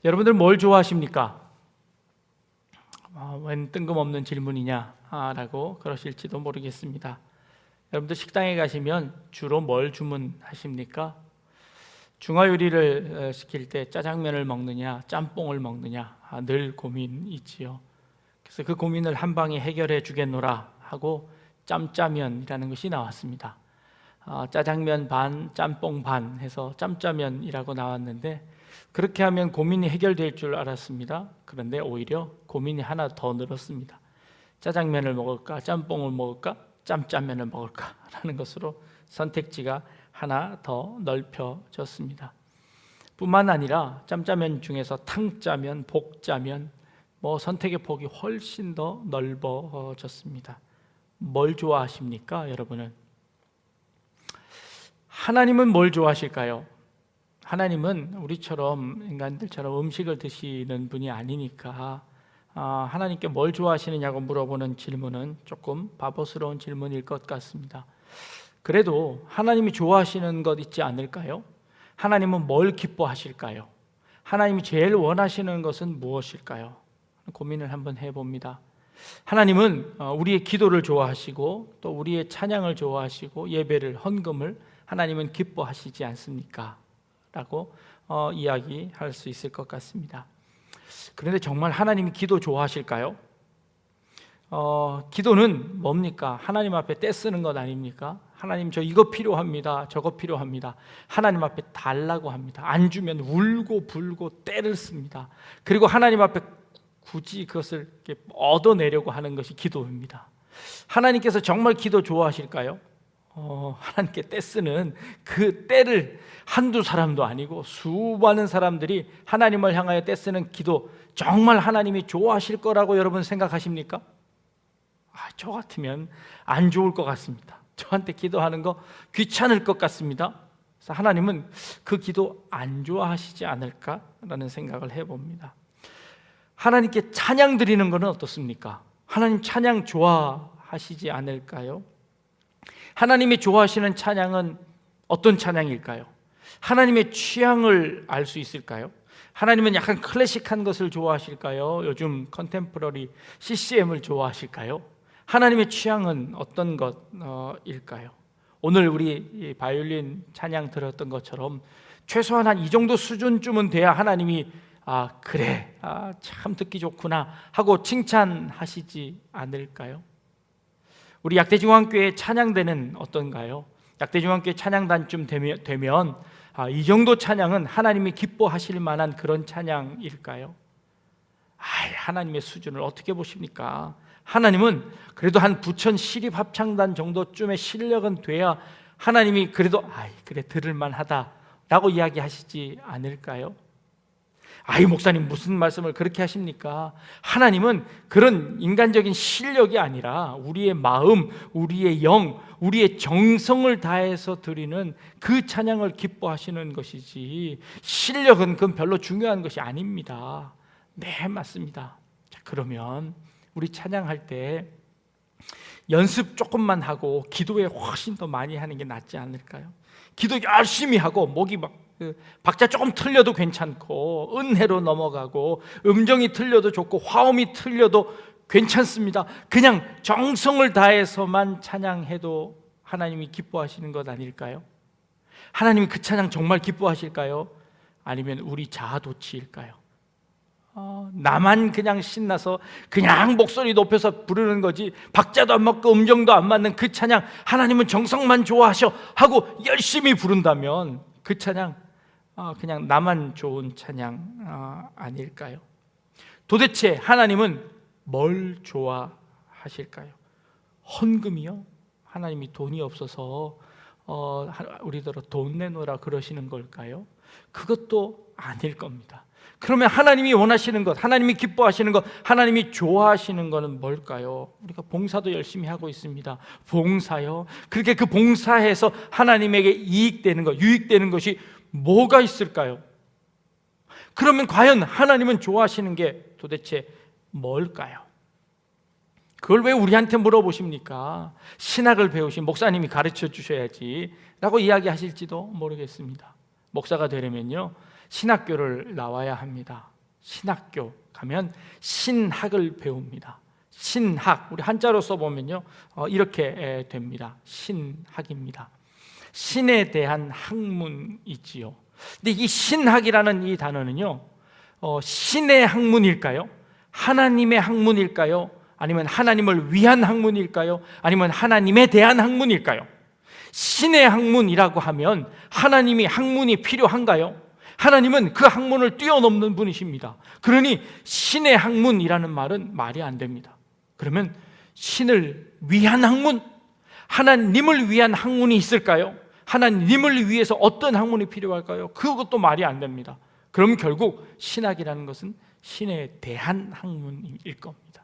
여러분들 뭘 좋아하십니까? 웬 뜬금없는 질문이냐 라고 그러실지도 모르겠습니다. 여러분들 식당에 가시면 주로 뭘 주문하십니까? 중화요리를 시킬 때 짜장면을 먹느냐 짬뽕을 먹느냐 늘 고민이지요. 그래서 그 고민을 한 방에 해결해 주겠노라 하고 짬짜면이라는 것이 나왔습니다. 짜장면 반, 짬뽕 반 해서 짬짜면이라고 나왔는데, 그렇게 하면 고민이 해결될 줄 알았습니다. 그런데 오히려 고민이 하나 더 늘었습니다. 짜장면을 먹을까, 짬뽕을 먹을까, 짬짜면을 먹을까 라는 것으로 선택지가 하나 더 넓혀졌습니다. 뿐만 아니라 짬짜면 중에서 탕짜면, 복짜면 선택의 폭이 훨씬 더 넓어졌습니다. 뭘 좋아하십니까, 여러분은? 하나님은 뭘 좋아하실까요? 하나님은 우리처럼 인간들처럼 음식을 드시는 분이 아니니까 하나님께 뭘 좋아하시느냐고 물어보는 질문은 조금 바보스러운 질문일 것 같습니다. 그래도 하나님이 좋아하시는 것 있지 않을까요? 하나님은 뭘 기뻐하실까요? 하나님이 제일 원하시는 것은 무엇일까요? 고민을 한번 해봅니다. 하나님은 우리의 기도를 좋아하시고 또 우리의 찬양을 좋아하시고 예배를, 헌금을 하나님은 기뻐하시지 않습니까? 라고 이야기할 수 있을 것 같습니다. 그런데 정말 하나님이 기도 좋아하실까요? 기도는 뭡니까? 하나님 앞에 떼쓰는 것 아닙니까? 하나님 저 이거 필요합니다, 저거 필요합니다. 하나님 앞에 달라고 합니다. 안 주면 울고 불고 떼를 씁니다. 그리고 하나님 앞에 굳이 그것을 얻어내려고 하는 것이 기도입니다. 하나님께서 정말 기도 좋아하실까요? 하나님께 떼쓰는 그 떼를 한두 사람도 아니고 수많은 사람들이 하나님을 향하여 떼쓰는 기도, 정말 하나님이 좋아하실 거라고 여러분 생각하십니까? 저 같으면 안 좋을 것 같습니다. 저한테 기도하는 거 귀찮을 것 같습니다. 그래서 하나님은 그 기도 안 좋아하시지 않을까라는 생각을 해봅니다. 하나님께 찬양 드리는 것은 어떻습니까? 하나님 찬양 좋아하시지 않을까요? 하나님이 좋아하시는 찬양은 어떤 찬양일까요? 하나님의 취향을 알 수 있을까요? 하나님은 약간 클래식한 것을 좋아하실까요? 요즘 컨템포러리 CCM을 좋아하실까요? 하나님의 취향은 어떤 것일까요? 오늘 우리 바이올린 찬양 들었던 것처럼 최소한 한 이 정도 수준쯤은 돼야 하나님이 그래, 참 듣기 좋구나 하고 칭찬하시지 않을까요? 우리 약대중앙교회 찬양대는 어떤가요? 약대중앙교회 찬양단쯤 되면 이 정도 찬양은 하나님이 기뻐하실 만한 그런 찬양일까요? 하나님의 수준을 어떻게 보십니까? 하나님은 그래도 한 부천 시립합창단 정도쯤의 실력은 돼야 하나님이 그래도 그래 들을만 하다라고 이야기하시지 않을까요? 목사님 무슨 말씀을 그렇게 하십니까? 하나님은 그런 인간적인 실력이 아니라 우리의 마음, 우리의 영, 우리의 정성을 다해서 드리는 그 찬양을 기뻐하시는 것이지 실력은 그건 별로 중요한 것이 아닙니다. 네, 맞습니다. 자, 그러면 우리 찬양할 때 연습 조금만 하고 기도에 훨씬 더 많이 하는 게 낫지 않을까요? 기도 열심히 하고 목이 박자 조금 틀려도 괜찮고 은혜로 넘어가고 음정이 틀려도 좋고 화음이 틀려도 괜찮습니다. 그냥 정성을 다해서만 찬양해도 하나님이 기뻐하시는 것 아닐까요? 하나님이 그 찬양 정말 기뻐하실까요? 아니면 우리 자아도취일까요? 나만 그냥 신나서 그냥 목소리 높여서 부르는 거지 박자도 안 맞고 음정도 안 맞는 그 찬양 하나님은 정성만 좋아하셔 하고 열심히 부른다면 그 찬양 그냥 나만 좋은 찬양 아닐까요? 도대체 하나님은 뭘 좋아하실까요? 헌금이요? 하나님이 돈이 없어서 우리더러 돈 내놓으라 그러시는 걸까요? 그것도 아닐 겁니다. 그러면 하나님이 원하시는 것, 하나님이 기뻐하시는 것, 하나님이 좋아하시는 것은 뭘까요? 우리가 봉사도 열심히 하고 있습니다. 봉사요? 그렇게 그 봉사해서 하나님에게 이익되는 것, 유익되는 것이 뭐가 있을까요? 그러면 과연 하나님은 좋아하시는 게 도대체 뭘까요? 그걸 왜 우리한테 물어보십니까? 신학을 배우신 목사님이 가르쳐 주셔야지 라고 이야기하실지도 모르겠습니다. 목사가 되려면요 신학교를 나와야 합니다. 신학교 가면 신학을 배웁니다. 신학, 우리 한자로 써보면요 이렇게 됩니다. 신학입니다. 신에 대한 학문이지요. 근데 이 신학이라는 이 단어는요 신의 학문일까요? 하나님의 학문일까요? 아니면 하나님을 위한 학문일까요? 아니면 하나님에 대한 학문일까요? 신의 학문이라고 하면 하나님이 학문이 필요한가요? 하나님은 그 학문을 뛰어넘는 분이십니다. 그러니 신의 학문이라는 말은 말이 안 됩니다. 그러면 신을 위한 학문, 하나님을 위한 학문이 있을까요? 하나님을 위해서 어떤 학문이 필요할까요? 그것도 말이 안 됩니다. 그럼 결국 신학이라는 것은 신에 대한 학문일 겁니다.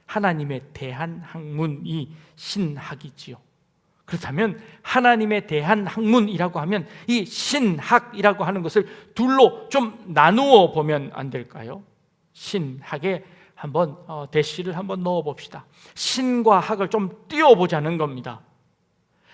하나님에 대한 학문이 신학이지요. 그렇다면 하나님에 대한 학문이라고 하면 이 신학이라고 하는 것을 둘로 좀 나누어 보면 안 될까요? 신학에 한번 대시를 한번 넣어 봅시다. 신과 학을 좀 띄워보자는 겁니다.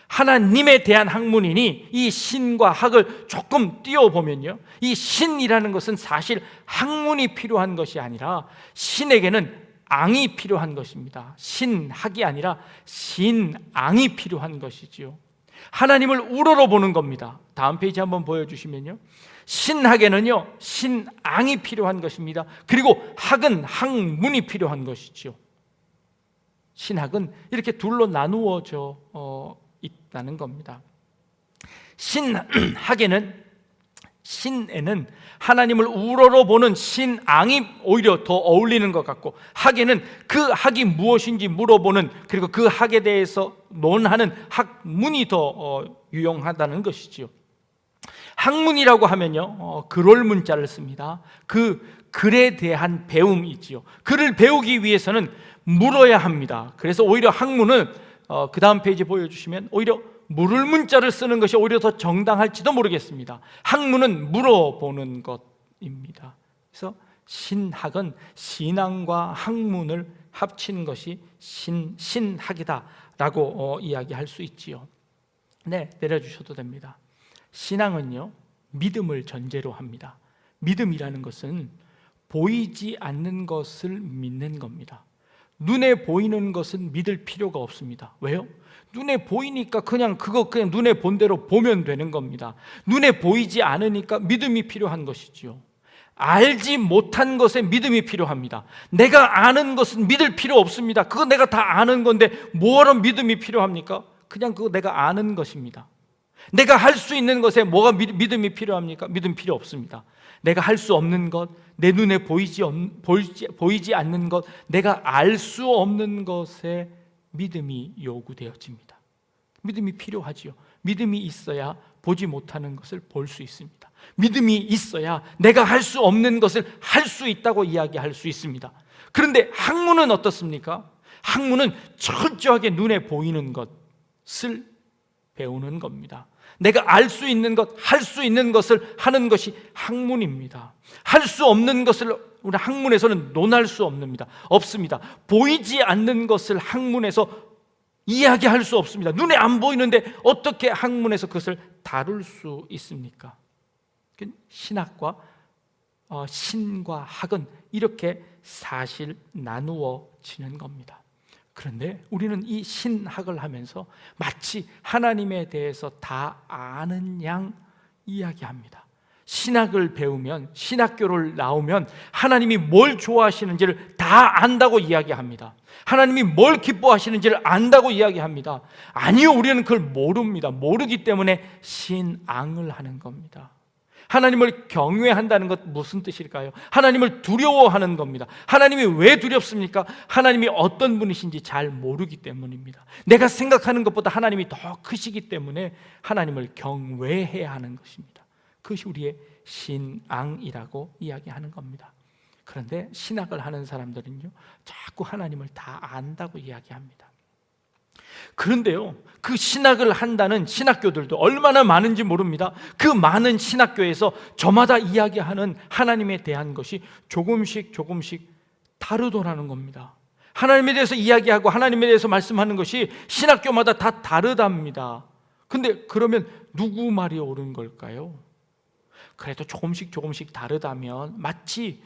하나님에 대한 학문이니 이 신과 학을 조금 띄워보면요 이 신이라는 것은 사실 학문이 필요한 것이 아니라 신에게는 앙이 필요한 것입니다. 신학이 아니라 신앙이 필요한 것이지요. 하나님을 우러러 보는 겁니다. 다음 페이지 한번 보여주시면요 신학에는요 신앙이 필요한 것입니다. 그리고 학은 학문이 필요한 것이지요. 신학은 이렇게 둘로 나누어져 있다는 겁니다. 신에는 하나님을 우러러 보는 신앙이 오히려 더 어울리는 것 같고, 학에는 그 학이 무엇인지 물어보는, 그리고 그 학에 대해서 논하는 학문이 더 유용하다는 것이지요. 학문이라고 하면요 글올 문자를 씁니다. 그 글에 대한 배움이지요. 글을 배우기 위해서는 물어야 합니다. 그래서 오히려 학문은 그 다음 페이지 보여주시면 오히려 물을 문자를 쓰는 것이 오히려 더 정당할지도 모르겠습니다. 학문은 물어보는 것입니다. 그래서 신학은 신앙과 학문을 합친 것이 신학이다라고 이야기할 수 있지요. 네, 내려주셔도 됩니다. 신앙은요 믿음을 전제로 합니다. 믿음이라는 것은 보이지 않는 것을 믿는 겁니다. 눈에 보이는 것은 믿을 필요가 없습니다. 왜요? 눈에 보이니까 그냥 눈에 본 대로 보면 되는 겁니다. 눈에 보이지 않으니까 믿음이 필요한 것이지요. 알지 못한 것에 믿음이 필요합니다. 내가 아는 것은 믿을 필요 없습니다. 그거 내가 다 아는 건데 뭐하러 믿음이 필요합니까? 그냥 그거 내가 아는 것입니다. 내가 할 수 있는 것에 뭐가 믿음이 필요합니까? 믿음 필요 없습니다. 내가 할 수 없는 것, 내 눈에 보이지 않는 것, 내가 알 수 없는 것에 믿음이 요구되어집니다. 믿음이 필요하지요. 믿음이 있어야 보지 못하는 것을 볼 수 있습니다. 믿음이 있어야 내가 할 수 없는 것을 할 수 있다고 이야기할 수 있습니다. 그런데 학문은 어떻습니까? 학문은 철저하게 눈에 보이는 것을 배우는 겁니다. 내가 알 수 있는 것, 할 수 있는 것을 하는 것이 학문입니다. 할 수 없는 것을 우리 학문에서는 논할 수 없습니다. 보이지 않는 것을 학문에서 이야기할 수 없습니다. 눈에 안 보이는데 어떻게 학문에서 그것을 다룰 수 있습니까? 신학과 신과 학은 이렇게 사실 나누어지는 겁니다. 그런데 우리는 이 신학을 하면서 마치 하나님에 대해서 다 아는 양 이야기합니다. 신학을 배우면, 신학교를 나오면 하나님이 뭘 좋아하시는지를 다 안다고 이야기합니다. 하나님이 뭘 기뻐하시는지를 안다고 이야기합니다. 아니요, 우리는 그걸 모릅니다. 모르기 때문에 신앙을 하는 겁니다. 하나님을 경외한다는 것 무슨 뜻일까요? 하나님을 두려워하는 겁니다. 하나님이 왜 두렵습니까? 하나님이 어떤 분이신지 잘 모르기 때문입니다. 내가 생각하는 것보다 하나님이 더 크시기 때문에 하나님을 경외해야 하는 것입니다. 그것이 우리의 신앙이라고 이야기하는 겁니다. 그런데 신학을 하는 사람들은요 자꾸 하나님을 다 안다고 이야기합니다. 그런데요 그 신학을 한다는 신학교들도 얼마나 많은지 모릅니다. 그 많은 신학교에서 저마다 이야기하는 하나님에 대한 것이 조금씩 다르더라는 겁니다. 하나님에 대해서 이야기하고 하나님에 대해서 말씀하는 것이 신학교마다 다 다르답니다. 근데 그러면 누구 말이 옳은 걸까요? 그래도 조금씩 다르다면 마치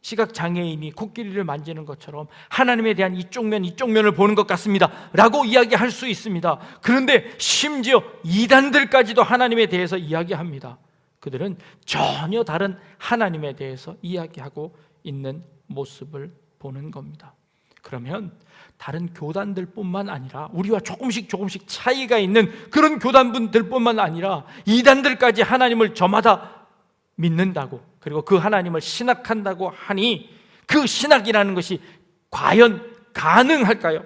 시각장애인이 코끼리를 만지는 것처럼 하나님에 대한 이쪽 면을 보는 것 같습니다 라고 이야기할 수 있습니다. 그런데 심지어 이단들까지도 하나님에 대해서 이야기합니다. 그들은 전혀 다른 하나님에 대해서 이야기하고 있는 모습을 보는 겁니다. 그러면 다른 교단들뿐만 아니라 우리와 조금씩 차이가 있는 그런 교단분들뿐만 아니라 이단들까지 하나님을 저마다 믿는다고, 그리고 그 하나님을 신학한다고 하니 그 신학이라는 것이 과연 가능할까요?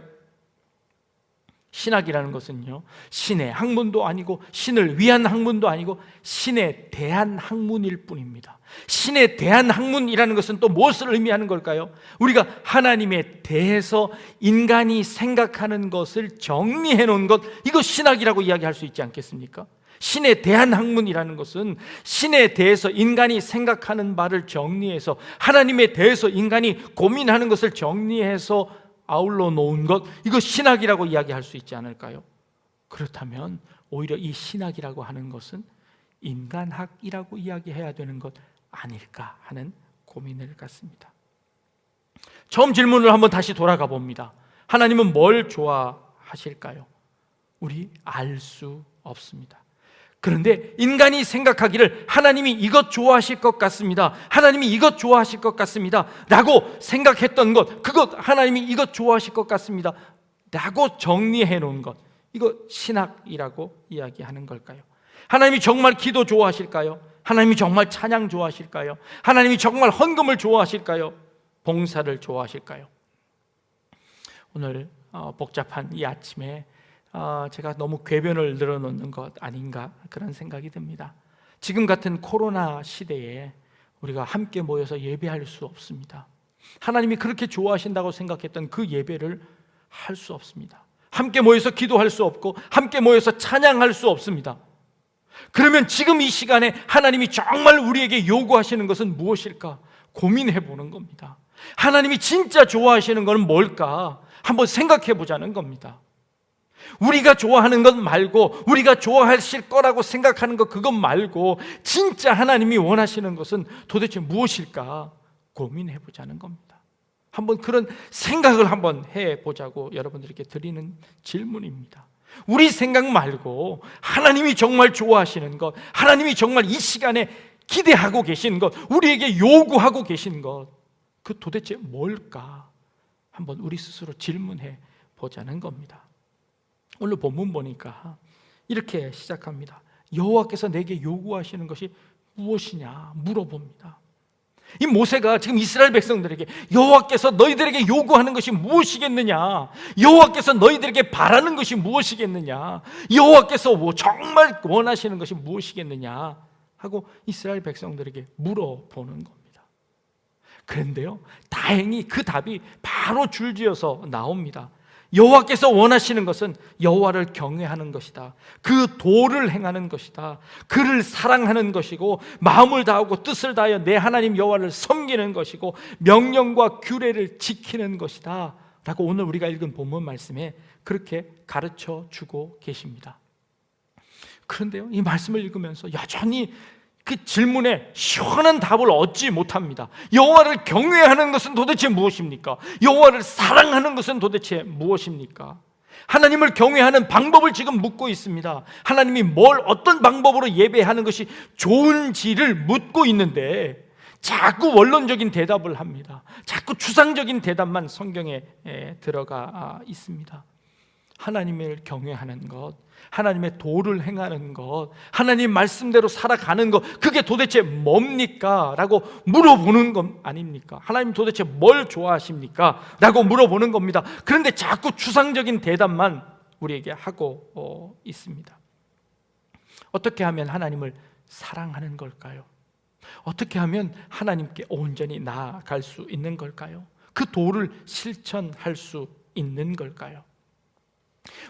신학이라는 것은요, 신의 학문도 아니고 신을 위한 학문도 아니고 신에 대한 학문일 뿐입니다. 신에 대한 학문이라는 것은 또 무엇을 의미하는 걸까요? 우리가 하나님에 대해서 인간이 생각하는 것을 정리해 놓은 것, 이거 신학이라고 이야기할 수 있지 않겠습니까? 신에 대한 학문이라는 것은 신에 대해서 인간이 생각하는 바를 정리해서, 하나님에 대해서 인간이 고민하는 것을 정리해서 아울러 놓은 것, 이거 신학이라고 이야기할 수 있지 않을까요? 그렇다면 오히려 이 신학이라고 하는 것은 인간학이라고 이야기해야 되는 것 아닐까 하는 고민을 갖습니다. 처음 질문을 한번 다시 돌아가 봅니다. 하나님은 뭘 좋아하실까요? 우리 알 수 없습니다. 그런데 인간이 생각하기를 하나님이 이것 좋아하실 것 같습니다, 하나님이 이것 좋아하실 것 같습니다 라고 생각했던 것, 그것 하나님이 이것 좋아하실 것 같습니다 라고 정리해 놓은 것, 이거 신학이라고 이야기하는 걸까요? 하나님이 정말 기도 좋아하실까요? 하나님이 정말 찬양 좋아하실까요? 하나님이 정말 헌금을 좋아하실까요? 봉사를 좋아하실까요? 오늘 복잡한 이 아침에 제가 너무 궤변을 늘어놓는 것 아닌가 그런 생각이 듭니다. 지금 같은 코로나 시대에 우리가 함께 모여서 예배할 수 없습니다. 하나님이 그렇게 좋아하신다고 생각했던 그 예배를 할 수 없습니다. 함께 모여서 기도할 수 없고 함께 모여서 찬양할 수 없습니다. 그러면 지금 이 시간에 하나님이 정말 우리에게 요구하시는 것은 무엇일까 고민해 보는 겁니다. 하나님이 진짜 좋아하시는 것은 뭘까 한번 생각해 보자는 겁니다. 우리가 좋아하는 것 말고, 우리가 좋아하실 거라고 생각하는 것 그것 말고 진짜 하나님이 원하시는 것은 도대체 무엇일까 고민해 보자는 겁니다. 한번 그런 생각을 한번 해보자고 여러분들에게 드리는 질문입니다. 우리 생각 말고 하나님이 정말 좋아하시는 것, 하나님이 정말 이 시간에 기대하고 계신 것, 우리에게 요구하고 계신 것, 그 도대체 뭘까 한번 우리 스스로 질문해 보자는 겁니다. 오늘 본문 보니까 이렇게 시작합니다. 여호와께서 내게 요구하시는 것이 무엇이냐 물어봅니다. 이 모세가 지금 이스라엘 백성들에게 여호와께서 너희들에게 요구하는 것이 무엇이겠느냐, 여호와께서 너희들에게 바라는 것이 무엇이겠느냐, 여호와께서 정말 원하시는 것이 무엇이겠느냐 하고 이스라엘 백성들에게 물어보는 겁니다. 그런데요, 다행히 그 답이 바로 줄지어서 나옵니다. 여호와께서 원하시는 것은 여호와를 경외하는 것이다, 그 도를 행하는 것이다, 그를 사랑하는 것이고 마음을 다하고 뜻을 다하여 내 하나님 여호와를 섬기는 것이고 명령과 규례를 지키는 것이다 라고 오늘 우리가 읽은 본문 말씀에 그렇게 가르쳐 주고 계십니다. 그런데요, 이 말씀을 읽으면서 여전히 그 질문에 시원한 답을 얻지 못합니다. 여호와를 경외하는 것은 도대체 무엇입니까? 여호와를 사랑하는 것은 도대체 무엇입니까? 하나님을 경외하는 방법을 지금 묻고 있습니다. 하나님이 어떤 방법으로 예배하는 것이 좋은지를 묻고 있는데 자꾸 원론적인 대답을 합니다. 자꾸 추상적인 대답만 성경에 들어가 있습니다. 하나님을 경외하는 것, 하나님의 도를 행하는 것, 하나님 말씀대로 살아가는 것, 그게 도대체 뭡니까? 라고 물어보는 것 아닙니까? 하나님 도대체 뭘 좋아하십니까? 라고 물어보는 겁니다. 그런데 자꾸 추상적인 대답만 우리에게 하고 있습니다. 어떻게 하면 하나님을 사랑하는 걸까요? 어떻게 하면 하나님께 온전히 나아갈 수 있는 걸까요? 그 도를 실천할 수 있는 걸까요?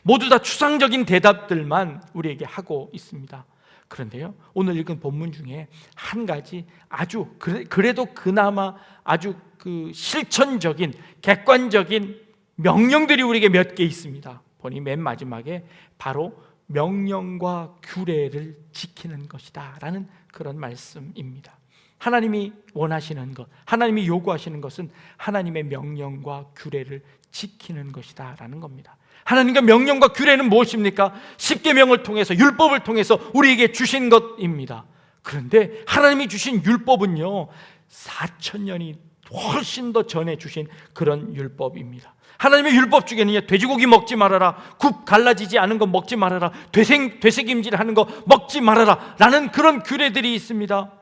모두 다 추상적인 대답들만 우리에게 하고 있습니다. 그런데요, 오늘 읽은 본문 중에 한 가지 아주 그래도 그나마 아주 그 실천적인 객관적인 명령들이 우리에게 몇 개 있습니다. 보니 맨 마지막에 바로 명령과 규례를 지키는 것이다 라는 그런 말씀입니다. 하나님이 원하시는 것, 하나님이 요구하시는 것은 하나님의 명령과 규례를 지키는 것이다 라는 겁니다. 하나님과 명령과 규례는 무엇입니까? 십계명을 통해서, 율법을 통해서 우리에게 주신 것입니다. 그런데 하나님이 주신 율법은요 4,000년이 훨씬 더 전에 주신 그런 율법입니다. 하나님의 율법 중에는요, 돼지고기 먹지 말아라, 굽 갈라지지 않은 거 먹지 말아라, 되새김질 하는 거 먹지 말아라 라는 그런 규례들이 있습니다.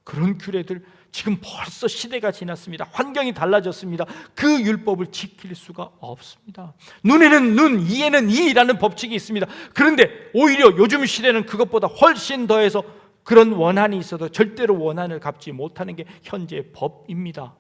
그런 규례들, 지금 벌써 시대가 지났습니다. 환경이 달라졌습니다. 그 율법을 지킬 수가 없습니다. 눈에는 눈, 이에는 이라는 법칙이 있습니다. 그런데 오히려 요즘 시대는 그것보다 훨씬 더해서 그런 원한이 있어도 절대로 원한을 갚지 못하는 게 현재의 법입니다.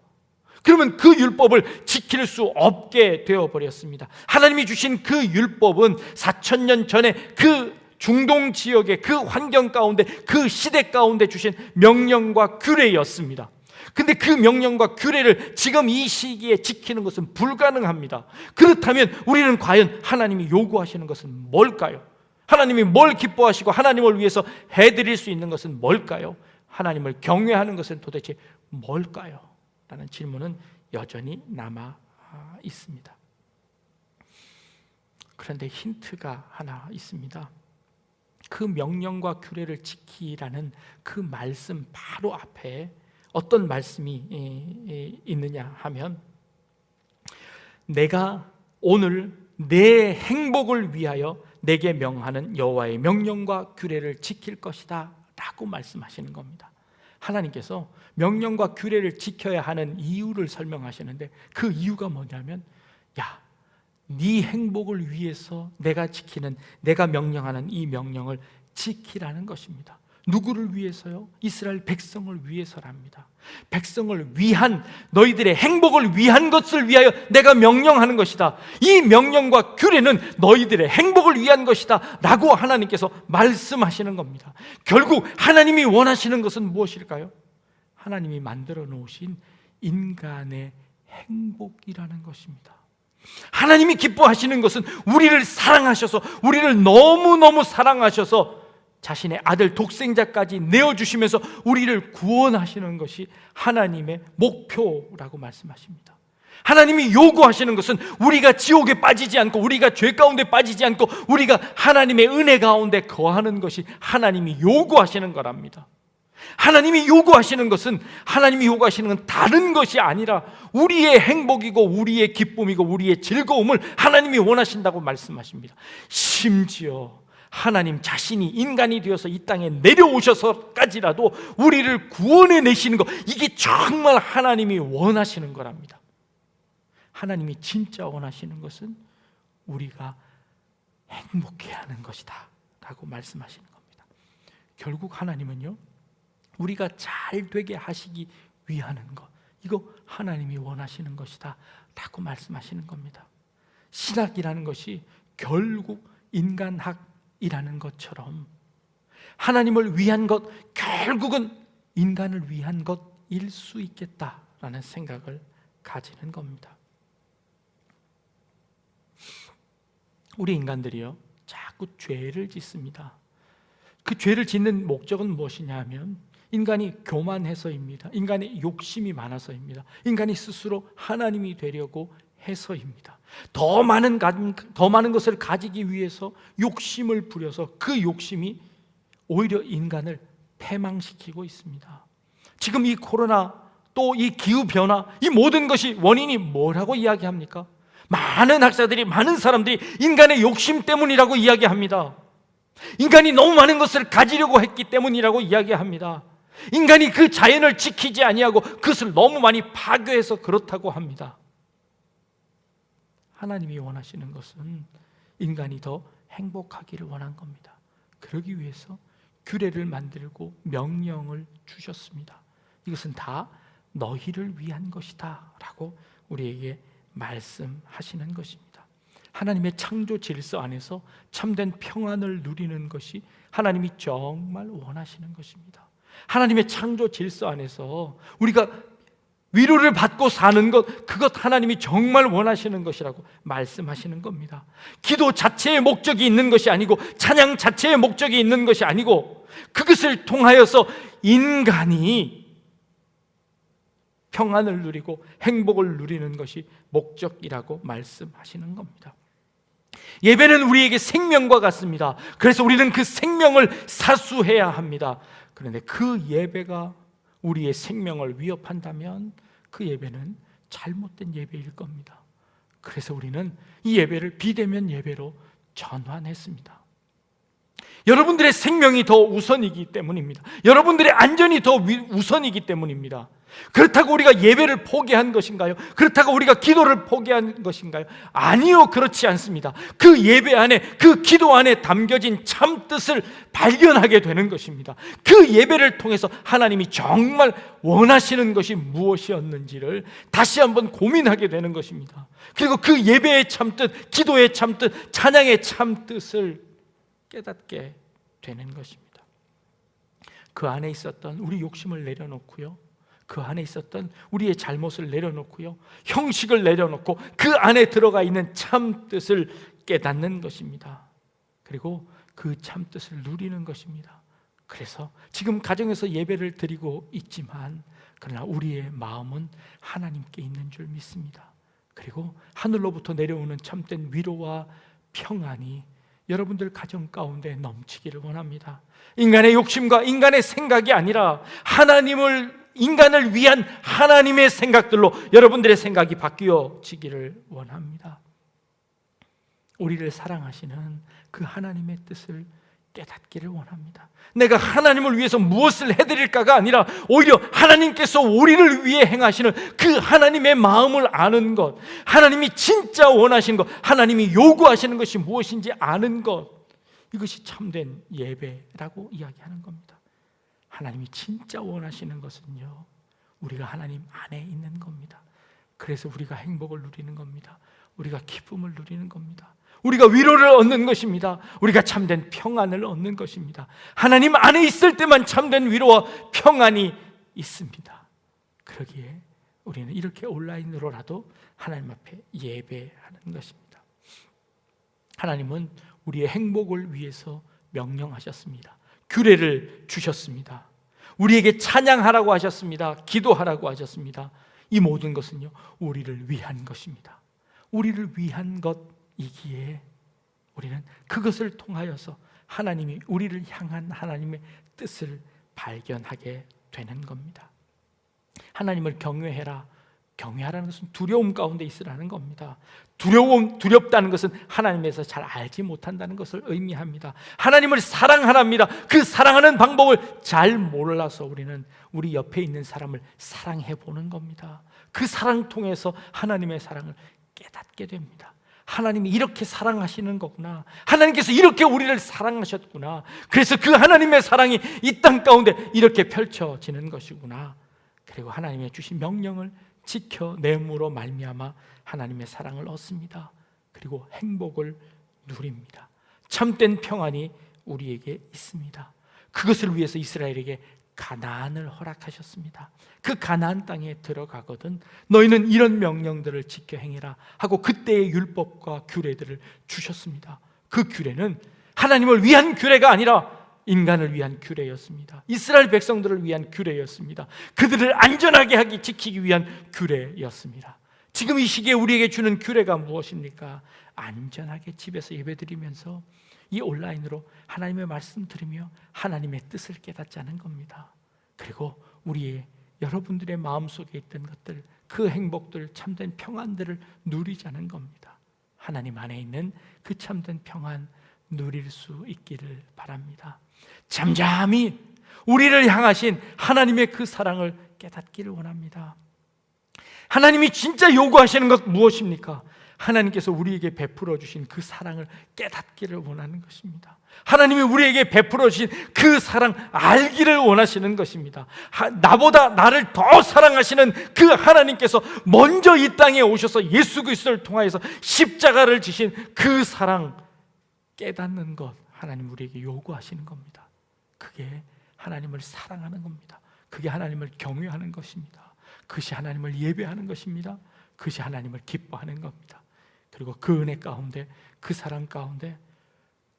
그러면 그 율법을 지킬 수 없게 되어버렸습니다. 하나님이 주신 그 율법은 4,000년 전에 그 중동 지역의 그 환경 가운데, 그 시대 가운데 주신 명령과 규례였습니다. 근데 그 명령과 규례를 지금 이 시기에 지키는 것은 불가능합니다. 그렇다면 우리는 과연 하나님이 요구하시는 것은 뭘까요? 하나님이 뭘 기뻐하시고 하나님을 위해서 해드릴 수 있는 것은 뭘까요? 하나님을 경외하는 것은 도대체 뭘까요? 라는 질문은 여전히 남아 있습니다. 그런데 힌트가 하나 있습니다. 그 명령과 규례를 지키라는 그 말씀 바로 앞에 어떤 말씀이 있느냐 하면, 내가 오늘 내 행복을 위하여 내게 명하는 여호와의 명령과 규례를 지킬 것이다 라고 말씀하시는 겁니다. 하나님께서 명령과 규례를 지켜야 하는 이유를 설명하시는데, 그 이유가 뭐냐면, 야, 네 행복을 위해서 내가 지키는, 내가 명령하는 이 명령을 지키라는 것입니다. 누구를 위해서요? 이스라엘 백성을 위해서랍니다. 백성을 위한, 너희들의 행복을 위한 것을 위하여 내가 명령하는 것이다. 이 명령과 규례는 너희들의 행복을 위한 것이다 라고 하나님께서 말씀하시는 겁니다. 결국 하나님이 원하시는 것은 무엇일까요? 하나님이 만들어 놓으신 인간의 행복이라는 것입니다. 하나님이 기뻐하시는 것은 우리를 사랑하셔서, 우리를 너무너무 사랑하셔서 자신의 아들 독생자까지 내어주시면서 우리를 구원하시는 것이 하나님의 목표라고 말씀하십니다. 하나님이 요구하시는 것은 우리가 지옥에 빠지지 않고, 우리가 죄 가운데 빠지지 않고, 우리가 하나님의 은혜 가운데 거하는 것이 하나님이 요구하시는 거랍니다. 하나님이 요구하시는 것은, 하나님이 요구하시는 건 다른 것이 아니라 우리의 행복이고 우리의 기쁨이고 우리의 즐거움을 하나님이 원하신다고 말씀하십니다. 심지어 하나님 자신이 인간이 되어서 이 땅에 내려오셔서까지라도 우리를 구원해 내시는 것, 이게 정말 하나님이 원하시는 거랍니다. 하나님이 진짜 원하시는 것은 우리가 행복해야 하는 것이다 라고 말씀하시는 겁니다. 결국 하나님은요, 우리가 잘 되게 하시기 위하는 것, 이거 하나님이 원하시는 것이다 라고 말씀하시는 겁니다. 신학이라는 것이 결국 인간학이라는 것처럼 하나님을 위한 것, 결국은 인간을 위한 것일 수 있겠다라는 생각을 가지는 겁니다. 우리 인간들이요, 자꾸 죄를 짓습니다. 그 죄를 짓는 목적은 무엇이냐 하면, 인간이 교만해서입니다. 인간의 욕심이 많아서입니다. 인간이 스스로 하나님이 되려고 해서입니다. 더 많은 것을 가지기 위해서 욕심을 부려서 그 욕심이 오히려 인간을 패망시키고 있습니다. 지금 이 코로나, 또 이 기후변화, 이 모든 것이 원인이 뭐라고 이야기합니까? 많은 학자들이, 많은 사람들이 인간의 욕심 때문이라고 이야기합니다. 인간이 너무 많은 것을 가지려고 했기 때문이라고 이야기합니다. 인간이 그 자연을 지키지 아니하고 그것을 너무 많이 파괴해서 그렇다고 합니다. 하나님이 원하시는 것은 인간이 더 행복하기를 원한 겁니다. 그러기 위해서 규례를 만들고 명령을 주셨습니다. 이것은 다 너희를 위한 것이다 라고 우리에게 말씀하시는 것입니다. 하나님의 창조 질서 안에서 참된 평안을 누리는 것이 하나님이 정말 원하시는 것입니다. 하나님의 창조 질서 안에서 우리가 위로를 받고 사는 것, 그것 하나님이 정말 원하시는 것이라고 말씀하시는 겁니다. 기도 자체의 목적이 있는 것이 아니고, 찬양 자체의 목적이 있는 것이 아니고, 그것을 통하여서 인간이 평안을 누리고 행복을 누리는 것이 목적이라고 말씀하시는 겁니다. 예배는 우리에게 생명과 같습니다. 그래서 우리는 그 생명을 사수해야 합니다. 그런데 그 예배가 우리의 생명을 위협한다면 그 예배는 잘못된 예배일 겁니다. 그래서 우리는 이 예배를 비대면 예배로 전환했습니다. 여러분들의 생명이 더 우선이기 때문입니다. 여러분들의 안전이 더 우선이기 때문입니다. 그렇다고 우리가 예배를 포기한 것인가요? 그렇다고 우리가 기도를 포기한 것인가요? 아니요, 그렇지 않습니다. 그 예배 안에, 그 기도 안에 담겨진 참 뜻을 발견하게 되는 것입니다. 그 예배를 통해서 하나님이 정말 원하시는 것이 무엇이었는지를 다시 한번 고민하게 되는 것입니다. 그리고 그 예배의 참 뜻, 기도의 참 뜻, 찬양의 참 뜻을 깨닫게 되는 것입니다. 그 안에 있었던 우리 욕심을 내려놓고요, 그 안에 있었던 우리의 잘못을 내려놓고요, 형식을 내려놓고 그 안에 들어가 있는 참 뜻을 깨닫는 것입니다. 그리고 그 참 뜻을 누리는 것입니다. 그래서 지금 가정에서 예배를 드리고 있지만, 그러나 우리의 마음은 하나님께 있는 줄 믿습니다. 그리고 하늘로부터 내려오는 참된 위로와 평안이 여러분들 가정 가운데 넘치기를 원합니다. 인간의 욕심과 인간의 생각이 아니라 인간을 위한 하나님의 생각들로 여러분들의 생각이 바뀌어지기를 원합니다. 우리를 사랑하시는 그 하나님의 뜻을 깨닫기를 원합니다. 내가 하나님을 위해서 무엇을 해드릴까가 아니라 오히려 하나님께서 우리를 위해 행하시는 그 하나님의 마음을 아는 것, 하나님이 진짜 원하시는 것, 하나님이 요구하시는 것이 무엇인지 아는 것, 이것이 참된 예배라고 이야기하는 겁니다. 하나님이 진짜 원하시는 것은요, 우리가 하나님 안에 있는 겁니다. 그래서 우리가 행복을 누리는 겁니다. 우리가 기쁨을 누리는 겁니다. 우리가 위로를 얻는 것입니다. 우리가 참된 평안을 얻는 것입니다. 하나님 안에 있을 때만 참된 위로와 평안이 있습니다. 그러기에 우리는 이렇게 온라인으로라도 하나님 앞에 예배하는 것입니다. 하나님은 우리의 행복을 위해서 명령하셨습니다. 규례를 주셨습니다. 우리에게 찬양하라고 하셨습니다. 기도하라고 하셨습니다. 이 모든 것은요, 우리를 위한 것입니다. 우리를 위한 것이기에 우리는 그것을 통하여서 하나님이 우리를 향한 하나님의 뜻을 발견하게 되는 겁니다. 하나님을 경외해라. 경외하라는 것은 두려움 가운데 있으라는 겁니다. 두렵다는 것은 하나님에서 잘 알지 못한다는 것을 의미합니다. 하나님을 사랑하랍니다. 그 사랑하는 방법을 잘 몰라서 우리는 우리 옆에 있는 사람을 사랑해 보는 겁니다. 그 사랑 통해서 하나님의 사랑을 깨닫게 됩니다. 하나님이 이렇게 사랑하시는 거구나. 하나님께서 이렇게 우리를 사랑하셨구나. 그래서 그 하나님의 사랑이 이 땅 가운데 이렇게 펼쳐지는 것이구나. 그리고 하나님의 주신 명령을 지켜냄으로 말미암아 하나님의 사랑을 얻습니다. 그리고 행복을 누립니다. 참된 평안이 우리에게 있습니다. 그것을 위해서 이스라엘에게 가나안을 허락하셨습니다. 그 가나안 땅에 들어가거든 너희는 이런 명령들을 지켜 행해라 하고 그때의 율법과 규례들을 주셨습니다. 그 규례는 하나님을 위한 규례가 아니라 인간을 위한 규례였습니다. 이스라엘 백성들을 위한 규례였습니다. 그들을 안전하게 지키기 위한 규례였습니다. 지금 이 시기에 우리에게 주는 규례가 무엇입니까? 안전하게 집에서 예배드리면서 이 온라인으로 하나님의 말씀 들으며 하나님의 뜻을 깨닫자는 겁니다. 그리고 여러분들의 마음속에 있던 것들, 그 행복들, 참된 평안들을 누리자는 겁니다. 하나님 안에 있는 그 참된 평안 누릴 수 있기를 바랍니다. 잠잠히 우리를 향하신 하나님의 그 사랑을 깨닫기를 원합니다. 하나님이 진짜 요구하시는 것 무엇입니까? 하나님께서 우리에게 베풀어 주신 그 사랑을 깨닫기를 원하는 것입니다. 하나님이 우리에게 베풀어 주신 그 사랑 알기를 원하시는 것입니다. 나보다 나를 더 사랑하시는 그 하나님께서 먼저 이 땅에 오셔서 예수 그리스도를 통하여서 십자가를 지신 그 사랑 깨닫는 것, 하나님 우리에게 요구하시는 겁니다. 그게 하나님을 사랑하는 겁니다. 그게 하나님을 경외하는 것입니다. 그것이 하나님을 예배하는 것입니다. 그것이 하나님을 기뻐하는 겁니다. 그리고 그 은혜 가운데, 그 사랑 가운데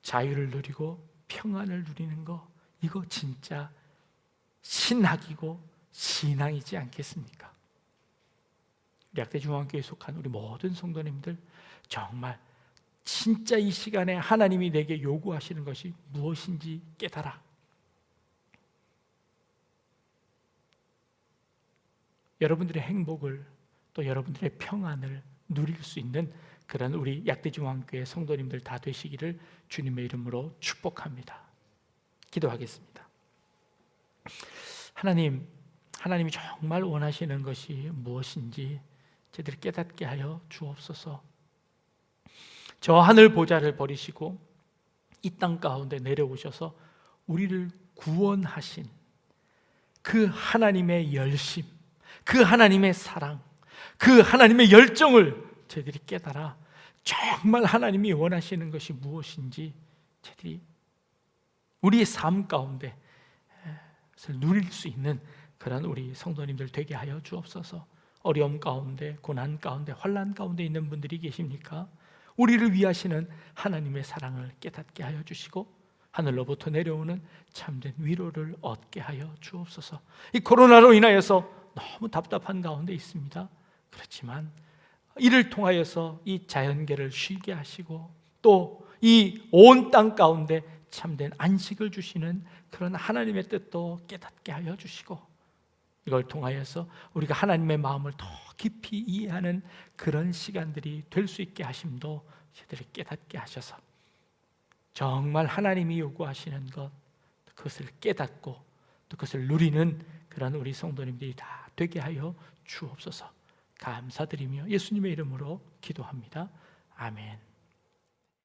자유를 누리고 평안을 누리는 거, 이거 진짜 신학이고 신앙이지 않겠습니까? 약대중앙교회에 속한 우리 모든 성도님들, 정말 진짜 이 시간에 하나님이 내게 요구하시는 것이 무엇인지 깨달아. 여러분들의 행복을, 또 여러분들의 평안을 누릴 수 있는 그런 우리 약대중앙교회 성도님들 다 되시기를 주님의 이름으로 축복합니다. 기도하겠습니다. 하나님이 정말 원하시는 것이 무엇인지 저희들이 깨닫게 하여 주옵소서. 저 하늘 보좌를 버리시고 이 땅 가운데 내려오셔서 우리를 구원하신 그 하나님의 열심, 그 하나님의 사랑, 그 하나님의 열정을 저희들이 깨달아 정말 하나님이 원하시는 것이 무엇인지 저희들이 우리의 삶 가운데 누릴 수 있는 그런 우리 성도님들 되게 하여 주옵소서. 어려움 가운데, 고난 가운데, 환난 가운데 있는 분들이 계십니까? 우리를 위하시는 하나님의 사랑을 깨닫게 하여 주시고 하늘로부터 내려오는 참된 위로를 얻게 하여 주옵소서. 이 코로나로 인하여서 너무 답답한 가운데 있습니다. 그렇지만 이를 통하여서 이 자연계를 쉬게 하시고 또 이 온 땅 가운데 참된 안식을 주시는 그런 하나님의 뜻도 깨닫게 하여 주시고 이걸 통하여서 우리가 하나님의 마음을 더 깊이 이해하는 그런 시간들이 될 수 있게 하심도 저희들이 깨닫게 하셔서 정말 하나님이 요구하시는 것, 그것을 깨닫고 또 그것을 누리는 그런 우리 성도님들이 다 되게 하여 주옵소서. 감사드리며 예수님의 이름으로 기도합니다. 아멘.